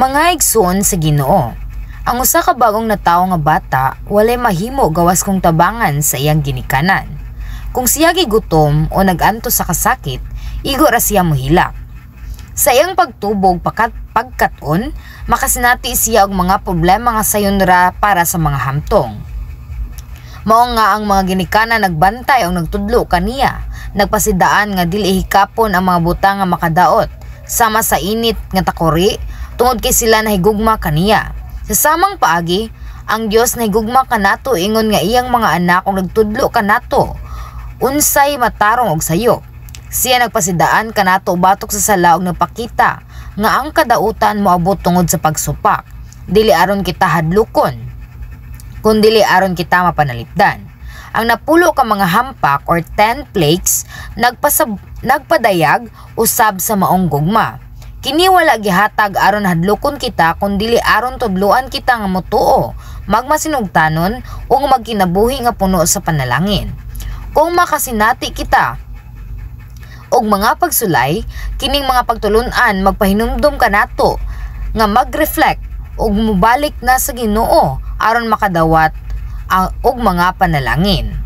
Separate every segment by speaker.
Speaker 1: Mga igsoon sa Ginoo, ang usa ka bagong natawo nga bata walay mahimo gawas kong tabangan sa iyang ginikanan. Kung siya gigutom o naganto sa kasakit, igo ra siya mohilak. Sa iyang pagtubog pagkaton, makasinati siya og mga problema nga sayon ra para sa mga hamtong. Mao nga ang mga ginikanan nagbantay o nagtudlo kaniya, nagpasidaan nga dili hikapon ang mga butang nga makadaot, sama sa init nga takori, tungod kay sila nahigugma kaniya. Sa samang paagi, ang Dios nahigugma kanato ingon nga iyang mga anak og nagtudlo kanato unsay matarong og sayo. Siya nagpasidaan kanato batok sa sala og nagpakita nga ang kadautan moabot tungod sa pagsupak, dili aron kita hadlukon, kundi aron kita mapanalipdan. Ang napulo ka mga hampak or 10 plagues nagpadayag usab sa maong gugma. Kini wala gihatag aron hadlokon kita kundi aron tudloan kita nga motuo, magmasinugtanon ug magkinabuhi nga puno sa panalangin. Kung makasinati kita og mga pagsulay, kining mga pagtulun-an magpahinumdom kanato nga mag-reflect ug mubalik na sa Ginoo aron makadawat og mga panalangin.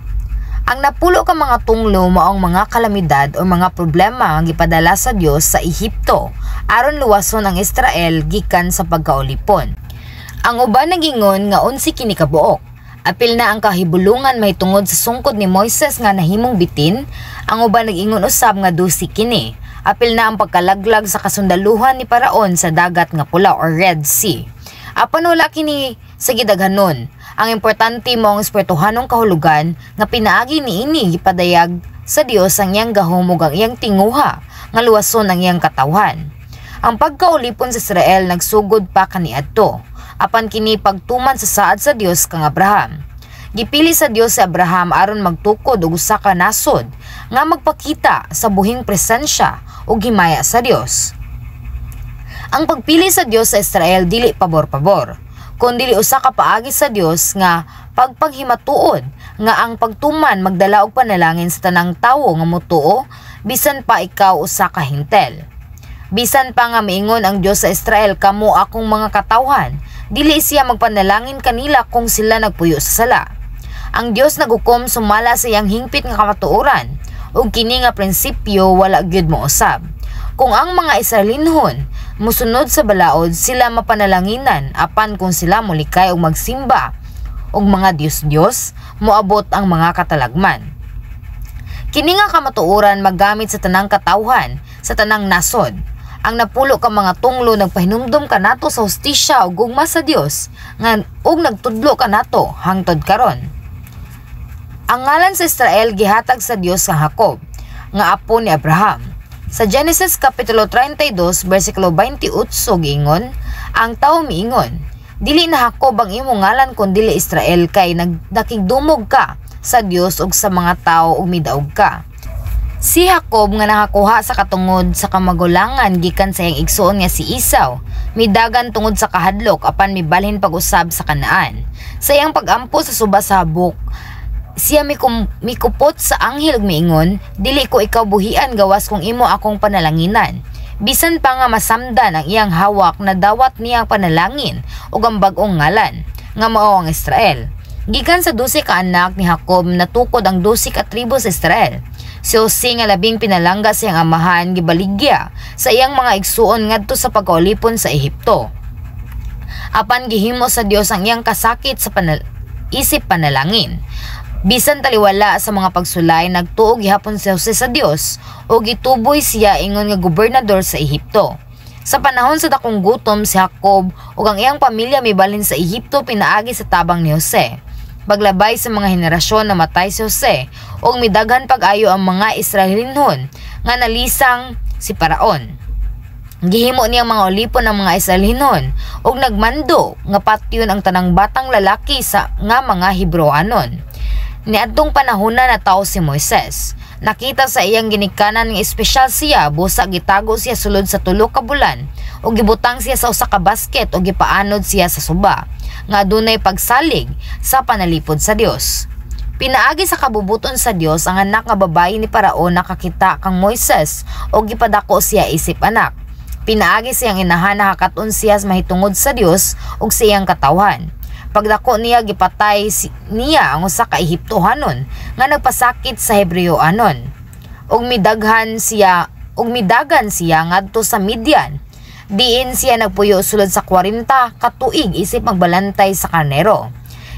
Speaker 1: Ang napulo ka mga tunglo maong mga kalamidad o mga problema nga gipadala sa Dios sa Ehipto aron luwason ang Israel gikan sa pagkaulipon. Ang uban nagingon nga unsi kini kabuok. Apil na ang kahibulungan mahitungod sa sungkod ni Moises nga nahimong bitin. Ang uban nagingon usab nga dusi kini. Apil na ang pagkalaglag sa kasundaluhan ni Paraon sa dagat nga pula or Red Sea. Apan wala kini sa gidaghanon. Ang importante mo ang espirituhanong kahulugan nga pinaagi niini gipadayag sa Dios ang iyang gahom ug ang iyang tinguha nga luwason ang iyang katawhan. Ang pagkaulipon sa Israel nagsugod pa kaniadto, apan kini pagtuman sa saad sa Dios kang Abraham. Gipili sa Dios si Abraham aron magtukod og usa ka nasod nga magpakita sa buhing presensya ug himaya sa Dios. Ang pagpili sa Dios sa Israel dili pabor-pabor, kundi usa ka paagi sa Dios nga pagpanghimatuod nga ang pagtuman magdala og panalangin sa tanang tawo nga motuo, bisan pa ikaw usa ka hintel. Bisan pa nga miingon ang Dios sa Israel, kamo akong mga katawhan, dili siya magpanalangin kanila kung sila nagpuyo sa sala. Ang Dios nagukom sumala sa iyang hingpit nga kamatuoran, ug kini nga prinsipyo wala gyud mousab. Kung ang mga Israelinhon musunod sa balaod, sila mapanalanginan, apan kung sila mulikay og magsimba og mga Dios-Dios, moabot ang mga katalagman. Kini nga kamatuoran maggamit sa tanang katawhan, sa tanang nasod. Ang napulo ka mga tunglo nagpahinumdom kanato sa hustisya ug gugma sa Dios nga ug nagtudlo kanato hangtod karon. Ang ngalan sa Israel gihatag sa Dios sa Jacob, nga apo ni Abraham. Sa Genesis Kapitulo 32, versikulo 28 giingon, ang tao miingon, dili na Jacob ang imong ngalan kundi Israel kay nakigdumog ka sa Dios ug sa mga tao ug midaog ka. Si Jacob nga nakakuha sa katungod sa kamagulangan gikan sa iyang igsoon nga si Esau, midagan tungod sa kahadlok apan mibalhin pag-usab sa Kanaan. Sa iyang pagampo sa suba sa habok, siya mikupot sa anghel ug miingon, dili ko ikaw buhian gawas kung imo akong panalanginan. Bisan pa nga masamdan ang iyang hawak na dawat niyang panalangin ug ang bag-ong ngalan nga mao ang Israel. Gikan sa 12 ka anak ni Jacob natukod ang 12 ka tribo sa Israel. Si Jose nga labing pinalangga sa iyang amahan gibaligya sa iyang mga igsuon ngadto sa pagkaulipon sa Ehipto. Apan gihimo sa Dios ang iyang kasakit sa isip panalangin. Bisan taliwala sa mga pagsulay, nagtuog gihapon si Jose sa Dios o gituboy siya ingon nga gobernador sa Ehipto. Sa panahon sa dakong gutom, si Jacob ug ang iyang pamilya mibalhin sa Ehipto pinaagi sa tabang ni Jose. Paglabay sa mga henerasyon namatay si Jose ug midaghan pag-ayo ang mga Israelinhon nga nalisang si Paraon. Gihimo niyang mga ulipon ng mga Israelinhon ug nagmando nga patyon ang tanang batang lalaki sa nga mga Hebrewanon. Niadtong panahona na tao si Moises. Nakita sa iyang ginikanan nga espesyal siya, busa gitago siya sulod sa 3 ka bulan ug gibutang siya sa usa ka basket ug gipaanod siya sa suba nga adunay pagsalig sa panalipod sa Dios. Pinaagi sa kabubuton sa Dios ang anak nga babayi ni Paraon nakakita kang Moises ug gipadako siya isip anak. Pinaagi siyang inahan nakakatun siya mahitungod sa Dios ug sa iyang katawhan. Pagdako niya gipatay niya ang usa ka Ehiptohanon nga nagpasakit sa Hebreoanon. Ug midagan siya ngadto sa Midian. Diin siya nagpuyo sulod sa 40 ka tuig isip magbalantay sa karnero.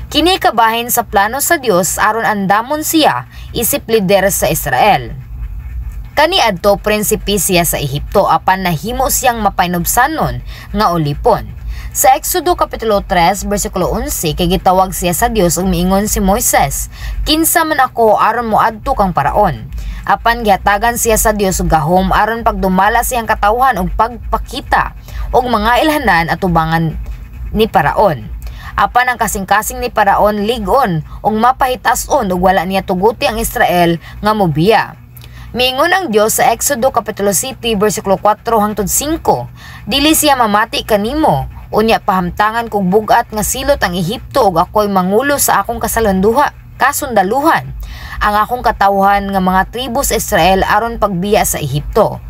Speaker 1: Kini kabahin sa plano sa Dios aron andamon siya isip lider sa Israel. Kaniadto prinsipe siya sa Ehipto apan nahimo siyang mapainubsanon nga ulipon. Sa Exodo kapitulo 3 bersikulo 11 kay gitawag siya sa Dios ug miingon si Moises, "Kinsa man ako aron moadto kang paraon?" Apan gihatagan siya sa Dios og gahom aron pagdumala siyang katawhan ug pagpakita og mga ilhanan at tubangan ni Paraon. Apan ang kasing-kasing ni Paraon ligon ug mapahitas-on ug wala niya tuguti ang Israel nga mobiya. Miingon ang Dios sa Exodo kapitulo 7 bersikulo 4 hangtod 5, "Dili siya mamati kanimo, unya pahamtangan kog bugat nga silot ang Ehipto ug ako'y mangulo sa akong kasundaluhan ang akong katawhan nga mga tribo sa Israel aron pagbiya sa Ehipto.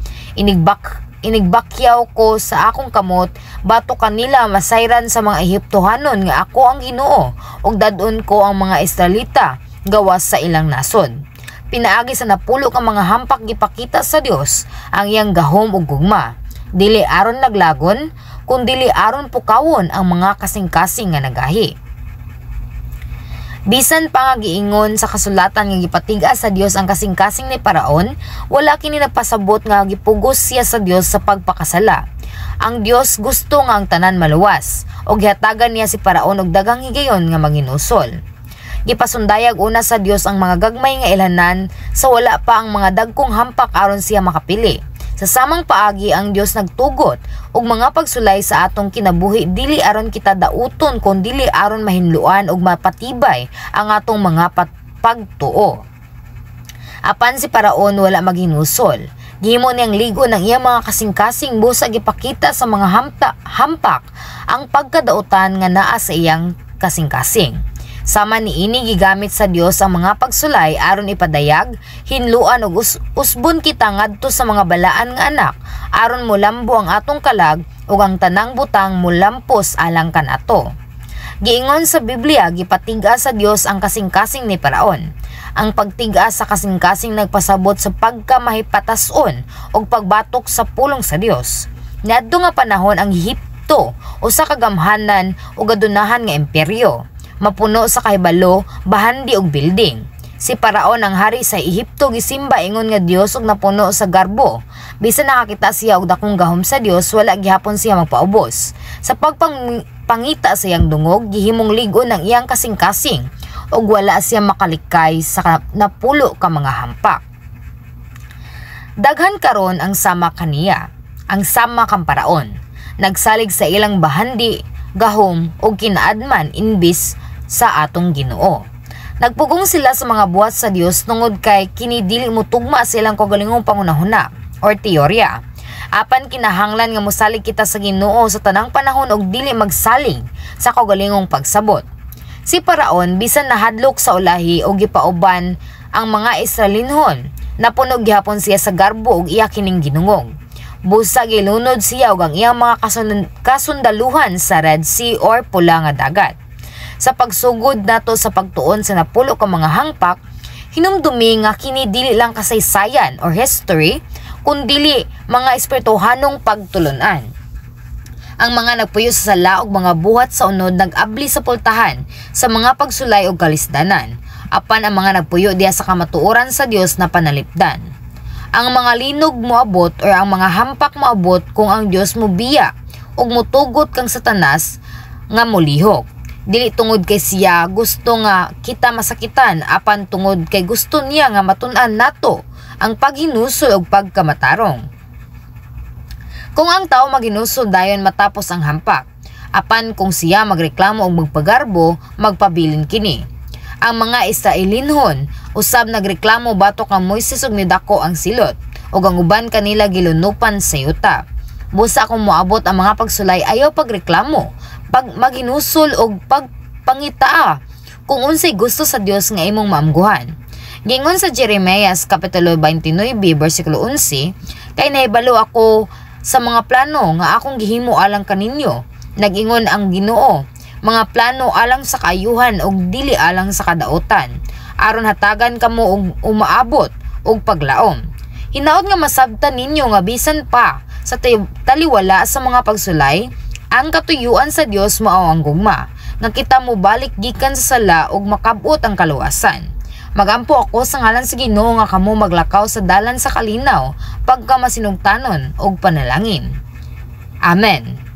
Speaker 1: Inigbakyaw ko sa akong kamot bato kanila masayran sa mga Ehiptohanon nga ako ang Ginoo ug dadon ko ang mga Israelita gawas sa ilang nasod." Pinaagi sa napulo ka mga hampak gipakita sa Dios ang iyang gahom ug gugma. Dili aron naglagon, kundi aron pukawon ang mga kasing-kasing nga nagahi. Bisan pa nga giingon sa kasulatan nga gipatiga sa Dios ang kasing-kasing ni Paraon, wala kini nagpasabot nga gipugos siya sa Dios sa pagpakasala. Ang Dios gusto nga ang tanan maluwas, og gihatagan niya si Paraon og daghang higayon nga manginusol. Gipasundayag una sa Dios ang mga gagmay nga ilhanan sa wala pa ang mga dagkong hampak aron siya makapili. Sa samang paagi ang Dios nagtugot og mga pagsulay sa atong kinabuhi dili aron kita dauton kun dili aron mahinluan og mapatibay ang atong mga pagtuo. Apan si Paraon wala maghinusol. Gihimo niyang ligo ng iyang mga kasing-kasing busa gipakita sa mga hampak ang pagkadautan nga naa sa iyang kasing-kasing. Sama niini gigamit sa Dios ang mga pagsulay aron ipadayag, hinluan ug usbon kita ngadto sa mga balaan nga anak aron molambo ang atong kalag ug ang tanang butang molampos alang kanato. Giingon sa Biblia gipatiga sa Dios ang kasing-kasing ni Paraon. Ang pagtiga sa kasing-kasing nagpasabot sa pagkamahipatason ug pagbatok sa pulong sa Dios. Niadto nga panahon ang Ehipto usa ka gamhanan ug adunahan nga imperyo. Mapuno sa kahibalo, bahandi og building. Si Paraon ang hari sa Ehipto gisimba ingon nga Dios ug napuno sa garbo. Bisan nakakita siya og dakong gahom sa Dios, wala gihapon siya magpaubos. Sa pagpangita sa iyang dungog, gihimong ligon ang iyang kasing-kasing ug wala siya makalikay sa napulo ka mga hampak. Daghan karon ang sama kaniya, ang sama kang Paraon. Nagsalig sa ilang bahandi, gahom ug kinaadman inbis sa atong Ginoo. Nagpugong sila sa mga buhat sa Dios tungod kay kini dili motugma sa ilang kaugalingong pangunahuna or teorya. Apan kinahanglan nga mosalig kita sa Ginoo sa tanang panahon og dili magsalig sa kaugalingong pagsabot. Si Paraon bisan nahadlok sa ulahi og gipauban ang mga Israelinhon, napunog gihapon siya sa garbo og iya kining ginungog. Busa gilunod siya og ang iyang mga kasundaluhan sa Red Sea or Pula nga Dagat. Sa pagsugod nato sa pagtuon sa napulo ka mga hangpak, hinumdumi nga kini dili lang kasaysayan or history, kundi mga espirituhanong pagtulunan. Ang mga nagpuyo sa sala og mga buhat sa unod nag-abli sa pultahan sa mga pagsulay og kalisdanan, apan ang mga nagpuyo diha sa kamatuoran sa Dios na panalipdan. Ang mga linog moabot or ang mga hampak moabot kung ang Dios mobiya ug motugot kang Satanas nga molihok. Dili tungod kay siya gusto nga kita masakitan, apan tungod kay gusto niya nga matun-an nato ang paghinusol ug pagkamatarong. Kung ang tao maghinusol dayon matapos ang hampak, apan kung siya magreklamo ug magpagarbo, magpabilin kini. Ang mga Israelinhon usab nagreklamo batok ang Moises ug nidako ang silot ug ang uban kanila gilunupan sa yuta. Busa kung moabot ang mga pagsulay ayaw pagreklamo, maghinusol og pagpangita kung unsay gusto sa Dios nga imong maamguhan. Gingon sa Jeremias kapitulo 29 bersikulo 11, kay nahibalo ako sa mga plano nga akong gihimo alang kaninyo. Nag-ingon ang Ginoo, mga plano alang sa kaayuhan ug dili alang sa kadaotan, aron hatagan kamo og umaabot og paglaom. Hinaot nga masabtan ninyo nga bisan pa sa taliwala sa mga pagsulay, ang katuyuan sa Dios mao ang gugma, nga kita mo balik gikan sa sala ug makabot ang kaluwasan. Magampo ako sa ngalan sa Ginoo nga kamo maglakaw sa dalan sa kalinaw, pagka masinugtanon og panalangin. Amen.